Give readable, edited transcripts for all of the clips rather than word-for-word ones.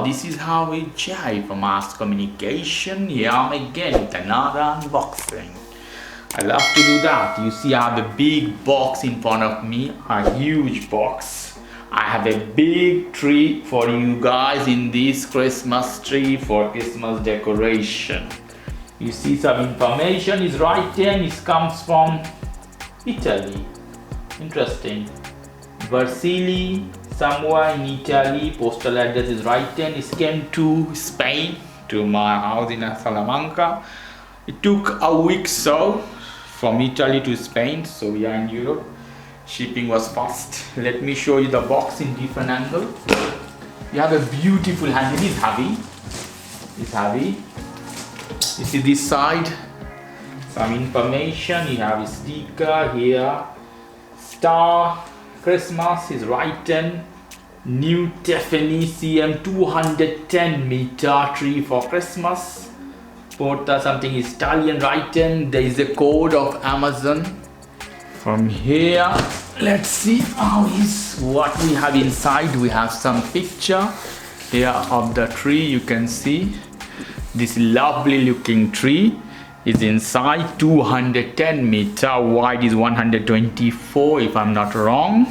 Hello, this is Harvey Jai from Mass Communication. Here I'm again with another unboxing. I love to do that. You see I have a big box in front of me, a huge box. I have a big tree for you guys in this Christmas tree for Christmas decoration. You see some information is written, it comes from Italy. Interesting. Vercelli, somewhere in Italy, postal address is written. It came to Spain, to my house in Salamanca. It took a week so from Italy to Spain, so we are in Europe. Shipping was fast. Let me show you the box in different angle. You have a beautiful handle. It is heavy. It's heavy. You see this side, some information. You have a sticker here. Star Christmas is written. New Tiffany 210CM tree for Christmas. Porta something is Italian written. There is a code of Amazon. From here, let's see how is what we have inside. We have some picture here of the tree. You can see this lovely looking tree is inside. 210 meter, wide is 124 if I'm not wrong.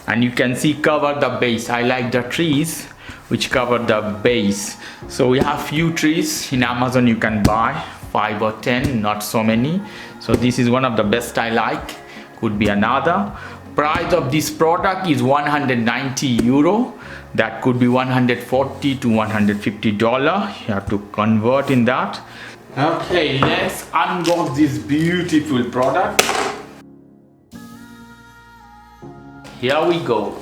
And you can see cover the base. I like the trees which cover the base. So we have few trees in Amazon you can buy, 5 or 10, not so many. So this is one of the best I like. Could be another. Price of this product is 190 euro. That could be 140 to 150 dollar. You have to convert in that. Okay, let's unbox this beautiful product. Here we go.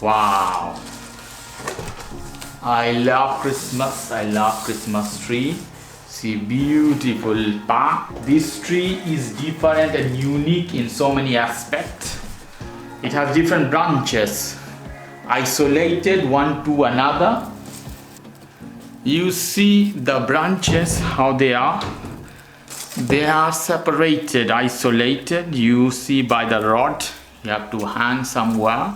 Wow, I love Christmas. I love Christmas tree. See, beautiful pack. This tree is different and unique in so many aspects. It has different branches, isolated one to another. You see the branches, how they are. They are separated, isolated. You see by the rod. You have to hang somewhere.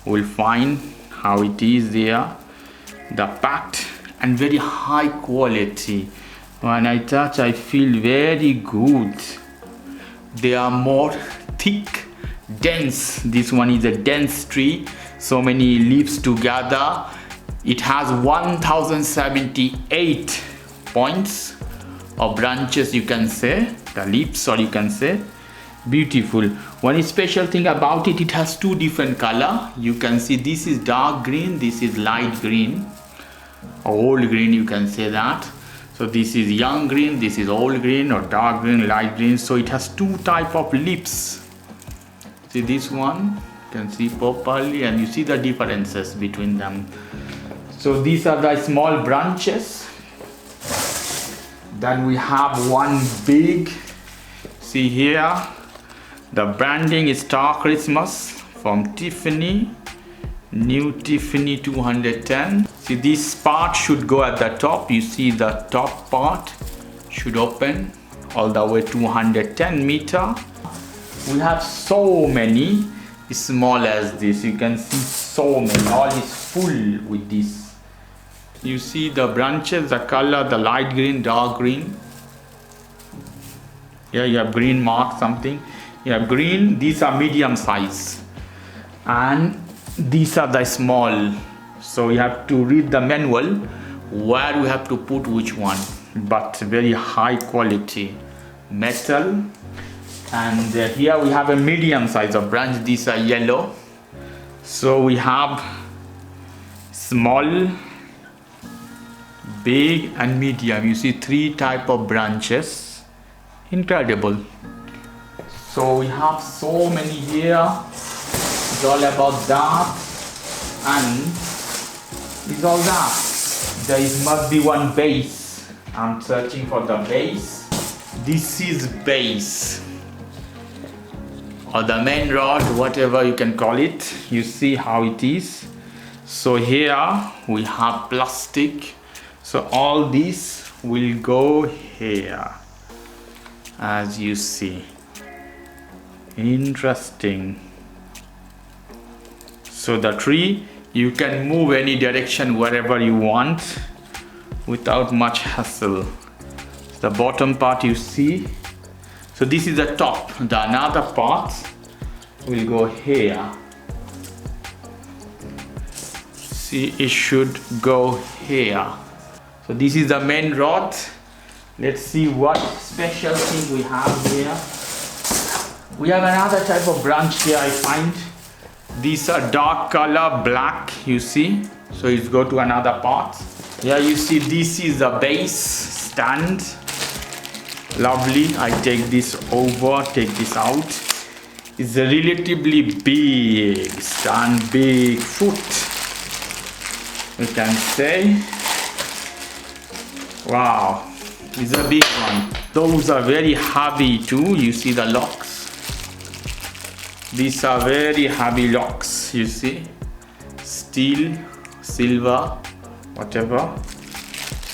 We'll find how it is there. The packed and very high quality. When I touch, I feel very good. They are more thick, dense. This one is a dense tree. So many leaves together. It has 1078 points or branches, you can say, the leaves, or you can say. Beautiful. One special thing about it, it has two different color. You can see this is dark green, this is light green, old green, you can say that. So this is young green, this is old green, or dark green, light green. So it has two type of leaves. See this one, you can see properly, and you see the differences between them. So these are the small branches. Then we have one big, see here, the branding is Star Christmas from Tiffany, new Tiffany 210. See, this part should go at the top. You see the top part should open all the way 210 meter. We have so many small as this. You can see so many, all is full with this. You see the branches, the color, the light green, dark green. Here you have green mark something. You have green, these are medium size. And these are the small. So you have to read the manual where we have to put which one. But very high quality metal. And here we have a medium size of branch. These are yellow. So we have small, big and medium. You see three type of branches. Incredible. So we have so many here. It's all about that, and it's all that. There must be one base. I'm searching for the base. This is base, or the main rod, whatever you can call it. You see how it is. So here we have plastic. So all this will go here, as you see. Interesting. So the tree You can move any direction wherever you want without much hassle. The bottom part you see. So this is the top. The another part will go here. See, it should go here. So this is the main rod. Let's see what special thing we have here. We have another type of branch here, I find. These are dark color, black, you see. So it's go to another part. Here you see this is the base stand. Lovely. I take this over, take this out. It's a relatively big stand, big foot, you can say. Wow, it's a big one. Those are very heavy too. You see the locks. These are very heavy locks, you see. Steel, silver, whatever.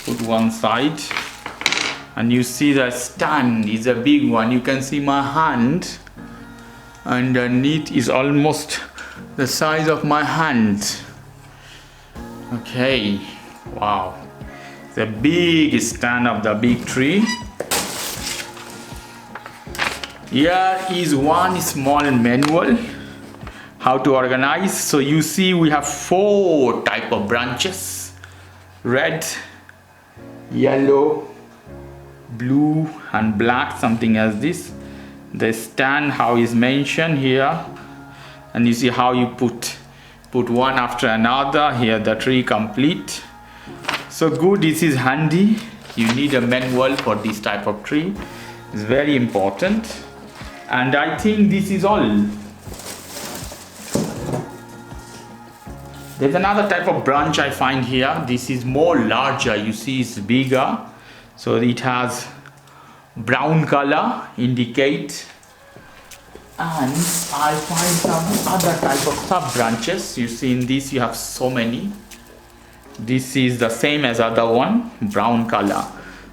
Put one side. And you see the stand is a big one. You can see my hand. Underneath is almost the size of my hand. Okay, wow. The big stand of the big tree. Here is one small manual how to organize. So you see we have 4 type of branches: red, yellow, blue and black, something as this. The stand how is mentioned here, and you see how you put one after another. Here the tree complete. So good, this is handy. You need a manual for this type of tree. It's very important. And I think this is all. There's another type of branch I find here. This is more larger. You see it's bigger. So it has brown color, indicate. And I find some other type of sub branches. You see in this you have so many. This is the same as other one, brown color.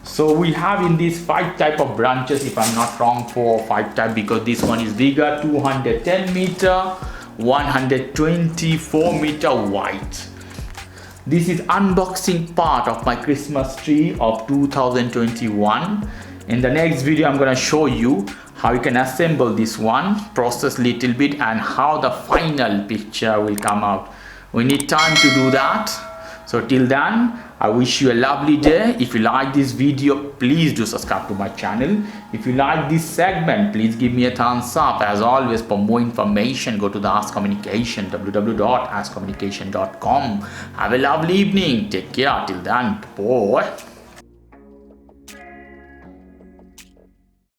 So we have in these 5 type of branches, if I'm not wrong, 4 or 5 type, because this one is bigger, 210 meter, 124 meter wide. This is unboxing part of my Christmas tree of 2021. In the next video, I'm gonna show you how you can assemble this one, process little bit, and how the final picture will come out. We need time to do that. So till then, I wish you a lovely day. If you like this video, please do subscribe to my channel. If you like this segment, please give me a thumbs up. As always, for more information, go to the Ask Communication, www.askcommunication.com. Have a lovely evening. Take care. Till then, bye.